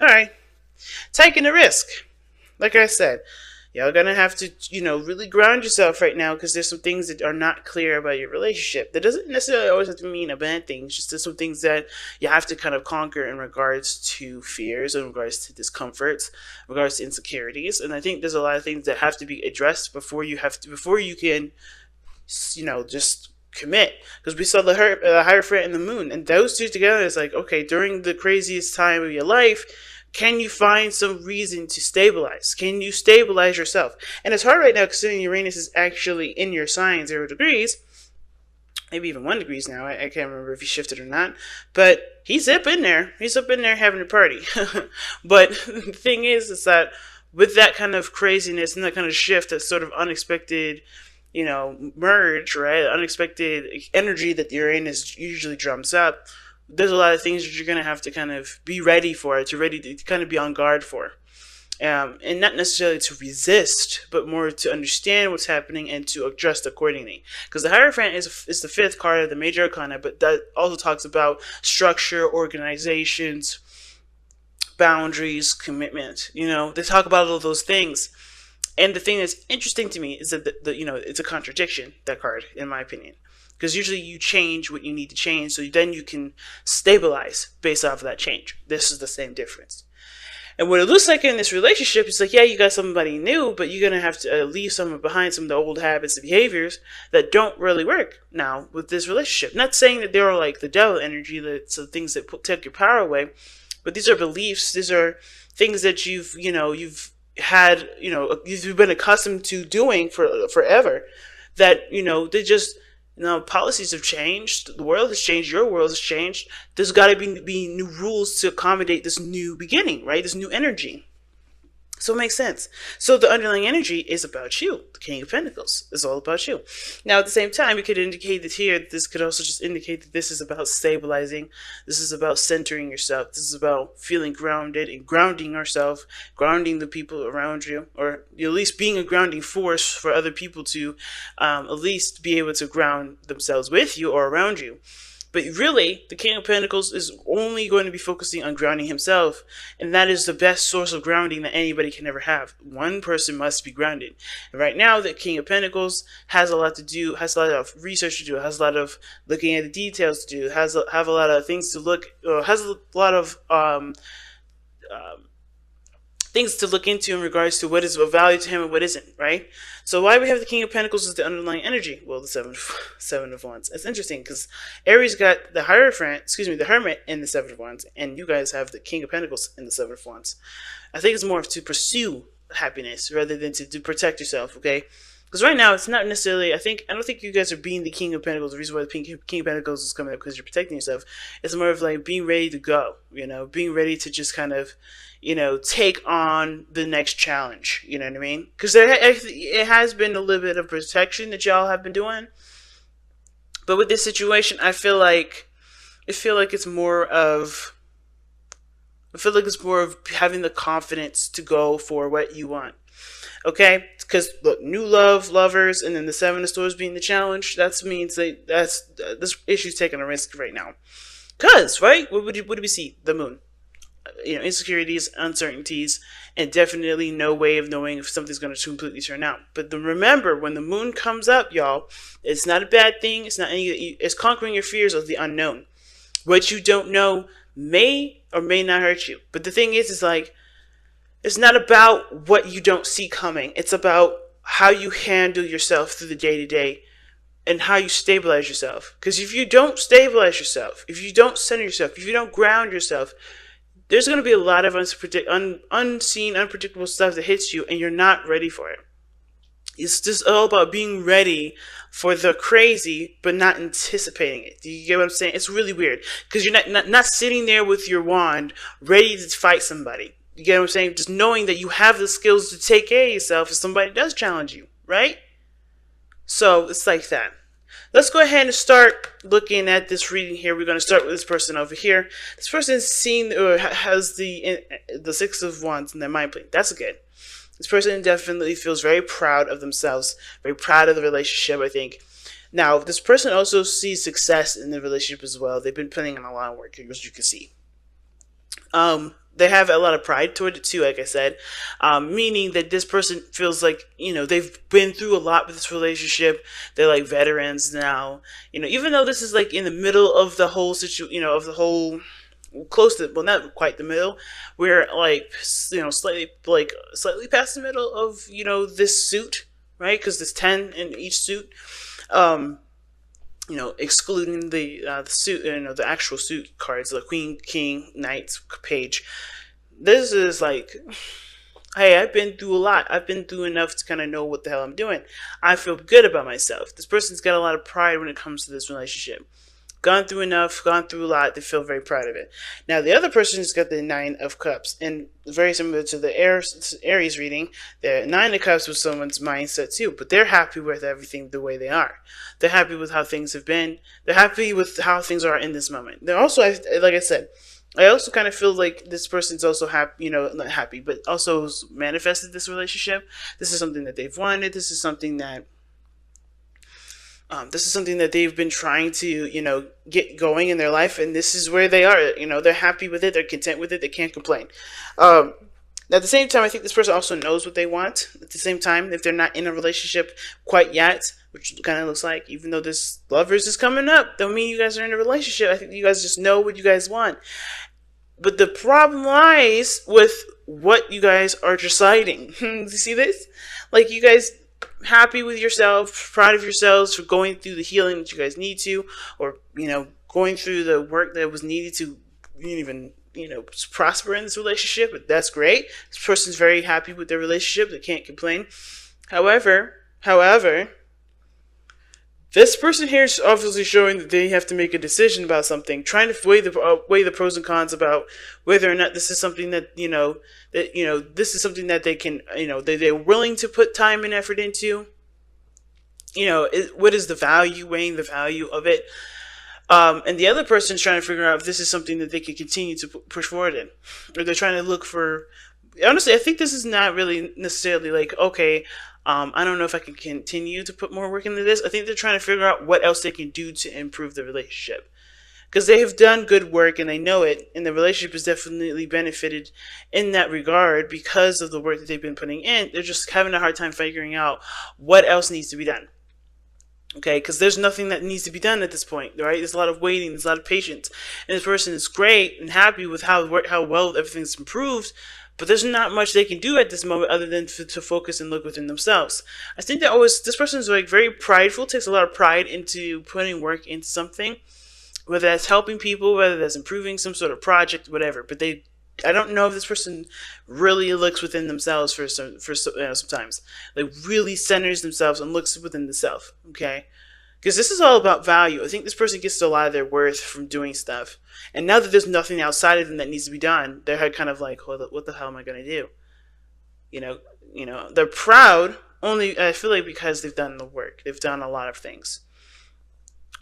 All right, taking a risk. Like I said, y'all gonna have to, really ground yourself right now because there's some things that are not clear about your relationship. That doesn't necessarily always have to mean a bad thing. It's just there's some things that you have to kind of conquer in regards to fears, in regards to discomforts, in regards to insecurities. And I think there's a lot of things that have to be addressed before you can, just commit. Because we saw the Hierophant and the Moon, and those two together is like, okay, during the craziest time of your life, can you find some reason to stabilize? Can you stabilize yourself? And it's hard right now considering Uranus is actually in your sign 0 degrees, maybe even 1 degrees now. I can't remember if he shifted or not, but he's up in there. He's up in there having a party. But the thing is that with that kind of craziness and that kind of shift, that sort of unexpected, merge, right? Unexpected energy that the Uranus usually drums up. There's a lot of things that you're going to have to kind of be ready for, to kind of be on guard for. And not necessarily to resist, but more to understand what's happening and to adjust accordingly. Because the Hierophant is the fifth card of the major arcana, but that also talks about structure, organizations, boundaries, commitment. They talk about all those things. And the thing that's interesting to me is that it's a contradiction, that card, in my opinion. Because usually you change what you need to change, so then you can stabilize based off of that change. This is the same difference. And what it looks like in this relationship is like, yeah, you got somebody new, but you're going to have to leave someone behind, some of the old habits and behaviors that don't really work now with this relationship. Not saying that they're like the devil energy, that's the things that take your power away, but these are beliefs, these are things that you've had, you've been accustomed to doing for forever, that, they just, policies have changed. The world has changed. Your world has changed. There's got to be new rules to accommodate this new beginning, right? This new energy. So it makes sense. So the underlying energy is about you. The King of Pentacles is all about you. Now, at the same time, we could indicate that here, this could also just indicate that this is about stabilizing. This is about centering yourself. This is about feeling grounded and grounding yourself, grounding the people around you, or at least being a grounding force for other people to at least be able to ground themselves with you or around you. But really, the King of Pentacles is only going to be focusing on grounding himself, and that is the best source of grounding that anybody can ever have. One person must be grounded. And right now, the King of Pentacles has a lot to do, has a lot of research to do, has a lot of looking at the details to do, have a lot of things to look, has a lot of things to look into in regards to what is of value to him and what isn't, right? So why we have the King of Pentacles as the underlying energy? Well, the seven of Wands. It's interesting because Aries got the the Hermit in the Seven of Wands, and you guys have the King of Pentacles in the Seven of Wands. I think it's more to pursue happiness rather than to protect yourself, okay? Because right now, it's not necessarily, I don't think you guys are being the King of Pentacles. The reason why the King of Pentacles is coming up because you're protecting yourself. It's more of like being ready to go, being ready to just kind of, take on the next challenge. You know what I mean? Because it has been a little bit of protection that y'all have been doing. But with this situation, I feel like it's more of having the confidence to go for what you want. Okay, because look, new lovers, and then the Seven of Swords being the challenge. That means this issue's taking a risk right now. Cause right, what do we see? The Moon, insecurities, uncertainties, and definitely no way of knowing if something's going to completely turn out. But remember, when the Moon comes up, y'all, it's not a bad thing. It's not it's conquering your fears of the unknown. What you don't know may or may not hurt you. But the thing is like, it's not about what you don't see coming. It's about how you handle yourself through the day-to-day and how you stabilize yourself. Because if you don't stabilize yourself, if you don't center yourself, if you don't ground yourself, there's going to be a lot of unseen, unpredictable stuff that hits you, and you're not ready for it. It's just all about being ready for the crazy, but not anticipating it. Do you get what I'm saying? It's really weird. Because you're not sitting there with your wand ready to fight somebody. You get what I'm saying? Just knowing that you have the skills to take care of yourself if somebody does challenge you, right? So it's like that. Let's go ahead and start looking at this reading here. We're going to start with this person over here. This person has the Six of Wands in their mind plane. That's good. This person definitely feels very proud of themselves, very proud of the relationship, I think. Now, this person also sees success in the relationship as well. They've been putting in a lot of work, as you can see. they have a lot of pride toward it too, like I said, meaning that this person feels like, they've been through a lot with this relationship. They're like veterans now, even though this is like in the middle of the whole of the whole, close to, well, not quite the middle. We're like, slightly past the middle of, this suit, right? Because there's 10 in each suit. Excluding the suit, the actual suit cards, the queen, king, knight, page. This is like, hey, I've been through a lot. I've been through enough to kind of know what the hell I'm doing. I feel good about myself. This person's got a lot of pride when it comes to this relationship. Gone through enough, gone through a lot. They feel very proud of it. Now, the other person's got the Nine of Cups, and very similar to the Aries reading, the Nine of Cups was someone's mindset too, but they're happy with everything the way they are. They're happy with how things have been. They're happy with how things are in this moment. They're also, like I said, I also kind of feel like this person's also happy, not happy, but also manifested this relationship. This is something that they've wanted. This is something that they've been trying to, get going in their life, and this is where they are. They're happy with it. They're content with it. They can't complain. At the same time, I think this person also knows what they want. At the same time, if they're not in a relationship quite yet, which kind of looks like, even though this lovers is coming up, don't mean you guys are in a relationship. I think you guys just know what you guys want. But the problem lies with what you guys are deciding. You see this? Like, you guys happy with yourself, proud of yourselves for going through the healing that you guys need to, or, going through the work that was needed to even, prosper in this relationship. But that's great. This person's very happy with their relationship. They can't complain. However, this person here is obviously showing that they have to make a decision about something, trying to weigh the pros and cons about whether or not this is something that this is something that they can they're willing to put time and effort into. What is the value? Weighing the value of it, and the other person's trying to figure out if this is something that they can continue to push forward in, or they're trying to look for. Honestly, I think this is not really necessarily like, okay, I don't know if I can continue to put more work into this. I think they're trying to figure out what else they can do to improve the relationship. Because they have done good work and they know it, and the relationship has definitely benefited in that regard because of the work that they've been putting in. They're just having a hard time figuring out what else needs to be done. Okay, because there's nothing that needs to be done at this point, right? There's a lot of waiting, there's a lot of patience. And this person is great and happy with how well everything's improved, but there's not much they can do at this moment other than to focus and look within themselves. I think that this person is like very prideful, takes a lot of pride into putting work into something, whether that's helping people, whether that's improving some sort of project, whatever. But I don't know if this person really looks within themselves sometimes. Like, really centers themselves and looks within the self, okay? Because this is all about value. I think this person gets a lot of their worth from doing stuff. And now that there's nothing outside of them that needs to be done, they're kind of like, what the hell am I going to do? They're proud only, I feel like, because they've done the work. They've done a lot of things.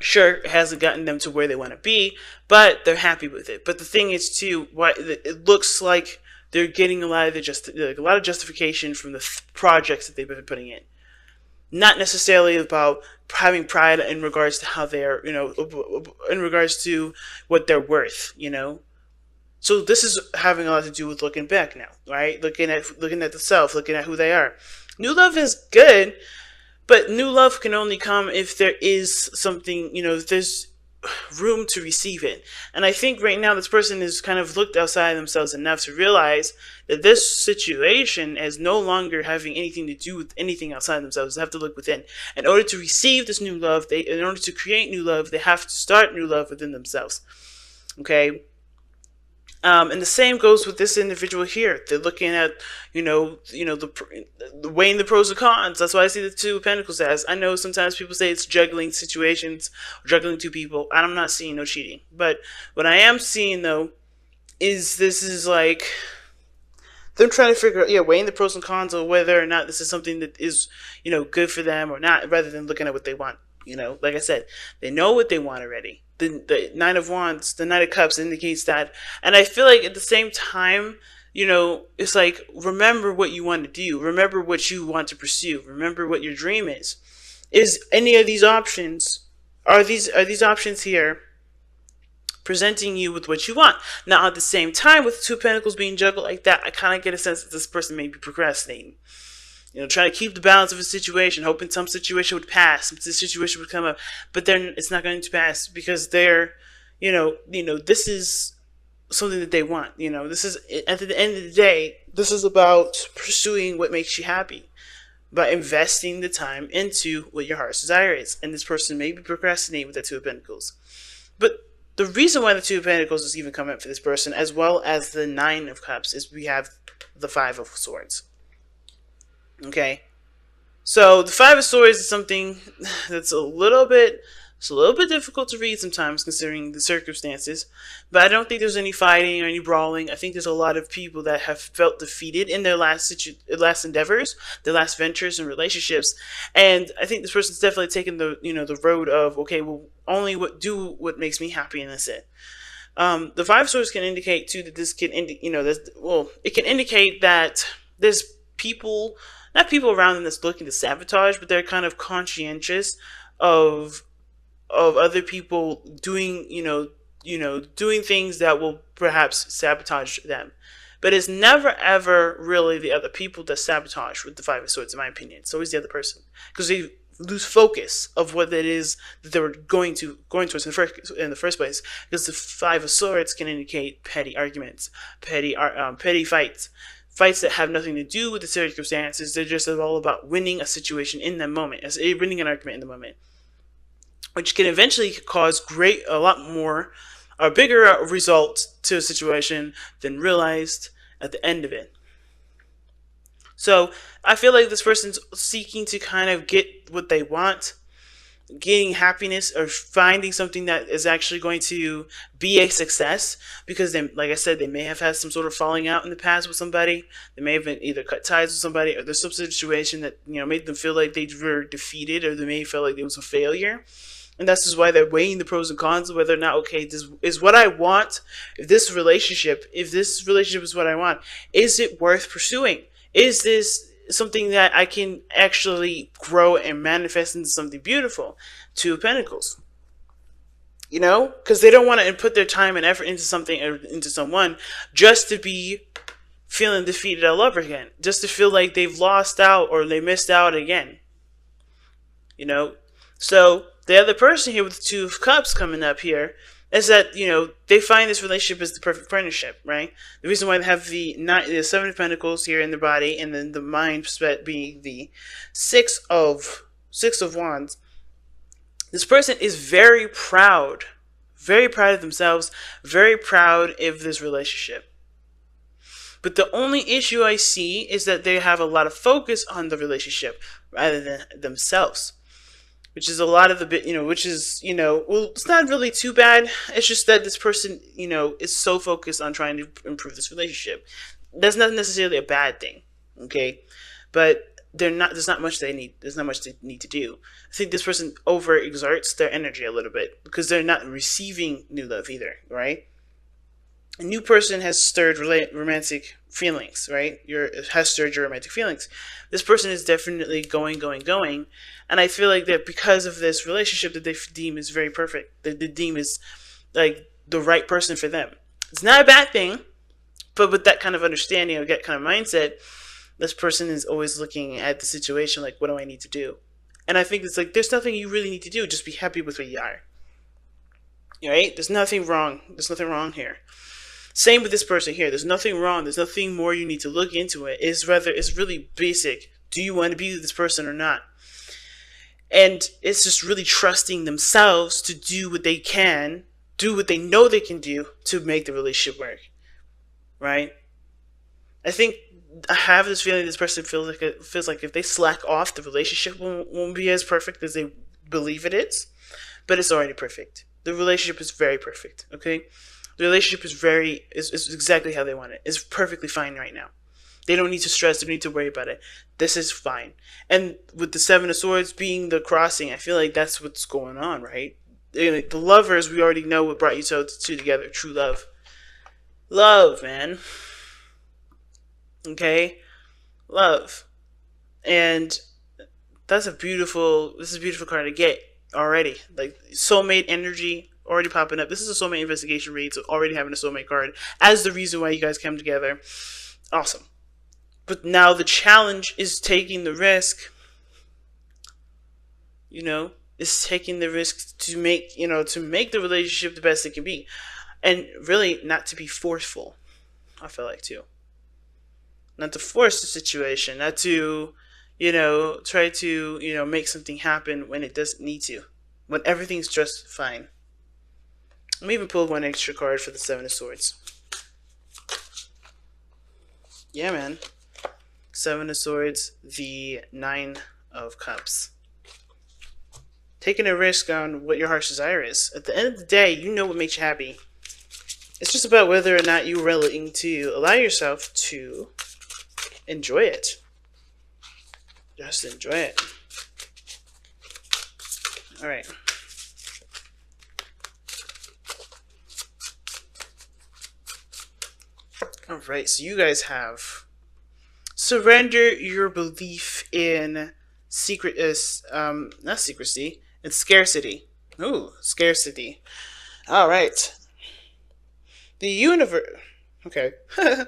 Sure, it hasn't gotten them to where they want to be, but they're happy with it. But the thing is, too, it looks like they're getting a lot of justification from the projects that they've been putting in. Not necessarily about having pride in regards to how they're, in regards to what they're worth, So this is having a lot to do with looking back now, right? Looking at the self, looking at who they are. New love is good, but new love can only come if there is something, if there's room to receive it. And I think right now this person has kind of looked outside themselves enough to realize that this situation is no longer having anything to do with anything outside themselves. They have to look within. In order to receive this new love, in order to create new love, they have to start new love within themselves. Okay? And the same goes with this individual here. They're looking at, the weighing the pros and cons. That's why I see the Two of Pentacles as. I know sometimes people say it's juggling situations, juggling two people. I'm not seeing no cheating. But what I am seeing, though, is this is like them trying to figure out, weighing the pros and cons of whether or not this is something that is, good for them or not, rather than looking at what they want. Like I said, they know what they want already. The Nine of Wands, the Knight of Cups indicates that. And I feel like at the same time, it's like, remember what you want to do. Remember what you want to pursue. Remember what your dream is. Is any of these options, are these options here presenting you with what you want. Now, at the same time, with Two of Pentacles being juggled like that, I kind of get a sense that this person may be procrastinating. Trying to keep the balance of a situation, hoping some situation would pass, some situation would come up, but then it's not going to pass because they're, this is something that they want. This is, at the end of the day, this is about pursuing what makes you happy, by investing the time into what your heart's desire is. And this person may be procrastinating with the Two of Pentacles. But the reason why the Two of Pentacles is even coming up for this person, as well as the Nine of Cups, is we have the Five of Swords. Okay, so the Five of Swords is something that's a little bit difficult to read sometimes, considering the circumstances. But I don't think there's any fighting or any brawling. I think there's a lot of people that have felt defeated in their last endeavors, their last ventures and relationships. And I think this person's definitely taken the road of, okay, well, only do what makes me happy, and that's it. The Five of Swords can indicate too that this can it can indicate that there's not people around them that's looking to sabotage, but they're kind of conscientious of other people doing doing things that will perhaps sabotage them. But it's never ever really the other people that sabotage with the Five of Swords, in my opinion. It's always the other person, because they lose focus of what it is that they were going towards in the first place. Because the Five of Swords can indicate petty arguments, petty fights. Fights that have nothing to do with the circumstances. They're just all about winning a situation in the moment, as winning an argument in the moment, which can eventually cause a lot more, or bigger results to a situation than realized at the end of it. So I feel like this person's seeking to kind of get what they want, getting happiness, or finding something that is actually going to be a success, because they, like I said, they may have had some sort of falling out in the past with somebody. They may have been either cut ties with somebody, or there's some situation that made them feel like they were defeated, or they may feel like it was a failure. And that's just why they're weighing the pros and cons of whether or not, okay, this is what I want. If this relationship is what I want, is it worth pursuing? Is this something that I can actually grow and manifest into something beautiful? Two of Pentacles. Because they don't want to put their time and effort into something, or into someone, just to be feeling defeated all over again. Just to feel like they've lost out, or they missed out again. So the other person here with the Two of Cups coming up here is that, they find this relationship as the perfect partnership, right? The reason why they have the Seven of Pentacles here in their body, and then the mind being the Six of Wands. This person is very proud of themselves, very proud of this relationship. But the only issue I see is that they have a lot of focus on the relationship rather than themselves. Which is a lot of the bit, it's not really too bad. It's just that this person, is so focused on trying to improve this relationship. That's not necessarily a bad thing, okay? But there's not much they need to do. I think this person overexerts their energy a little bit, because they're not receiving new love either, right? A new person has stirred romantic feelings, right? Has stirred your romantic feelings. This person is definitely going. And I feel like that because of this relationship that they deem is very perfect, that they deem is like the right person for them. It's not a bad thing, but with that kind of understanding, or that kind of mindset, this person is always looking at the situation like, what do I need to do? And I think it's like, there's nothing you really need to do. Just be happy with where you are. Right? There's nothing wrong. There's nothing wrong here. Same with this person here. There's nothing wrong. There's nothing more you need to look into it. It's really basic. Do you want to be with this person or not? And it's just really trusting themselves to do what they can, do what they know they can do to make the relationship work. Right? I think I have this feeling this person feels like if they slack off, the relationship won't be as perfect as they believe it is. But it's already perfect. The relationship is very perfect. Okay? The relationship is exactly how they want it. It's perfectly fine right now. They don't need to stress. They don't need to worry about it. This is fine. And with the Seven of Swords being the crossing, I feel like that's what's going on, right? The lovers, we already know what brought you two together. True love. Love, man. Okay? Love. And this is a beautiful card to get already. Like, soulmate energy. already popping up. This is a soulmate investigation read, so already having a soulmate card as the reason why you guys come together. Awesome. But now the challenge is taking the risk, is taking the risk to make, to make the relationship the best it can be. And really not to be forceful, I feel like, too. Not to force the situation, not to, try to, make something happen when it doesn't need to. When everything's just fine. Let me even pull one extra card for the Seven of Swords. Yeah, man. Seven of Swords, the Nine of Cups. Taking a risk on what your heart's desire is. At the end of the day, you know what makes you happy. It's just about whether or not you're willing to allow yourself to enjoy it. Just enjoy it. Alright. Alright, so you guys have surrender your belief in not secrecy, it's scarcity. Ooh, scarcity. Alright. The universe. Okay. I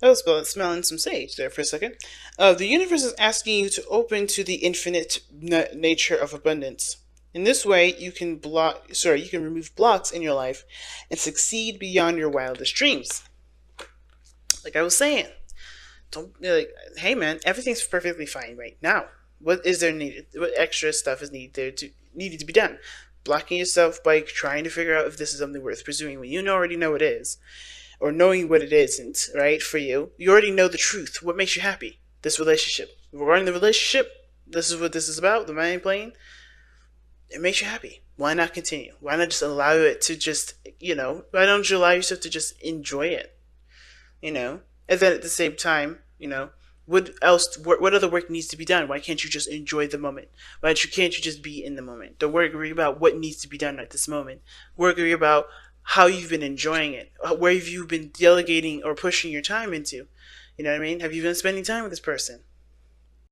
was smelling some sage there for a second. The universe is asking you to open to the infinite nature of abundance. In this way, you can remove blocks in your life and succeed beyond your wildest dreams. Like I was saying, hey man, everything's perfectly fine right now. What is there needed? What extra stuff is needed to be done? Blocking yourself by trying to figure out if this is something worth pursuing when you already know it is, or knowing what it isn't, right? For you, you already know the truth. What makes you happy? This relationship. Regarding the relationship, this is what this is about. The mind plane. It makes you happy. Why not continue? Why not just allow it to just, why don't you allow yourself to just enjoy it? And then at the same time, what other work needs to be done? Why can't you just enjoy the moment? Why can't you just be in the moment? Don't worry about what needs to be done at this moment. Worry about how you've been enjoying it. Where have you been delegating or pushing your time into? You know what I mean? Have you been spending time with this person?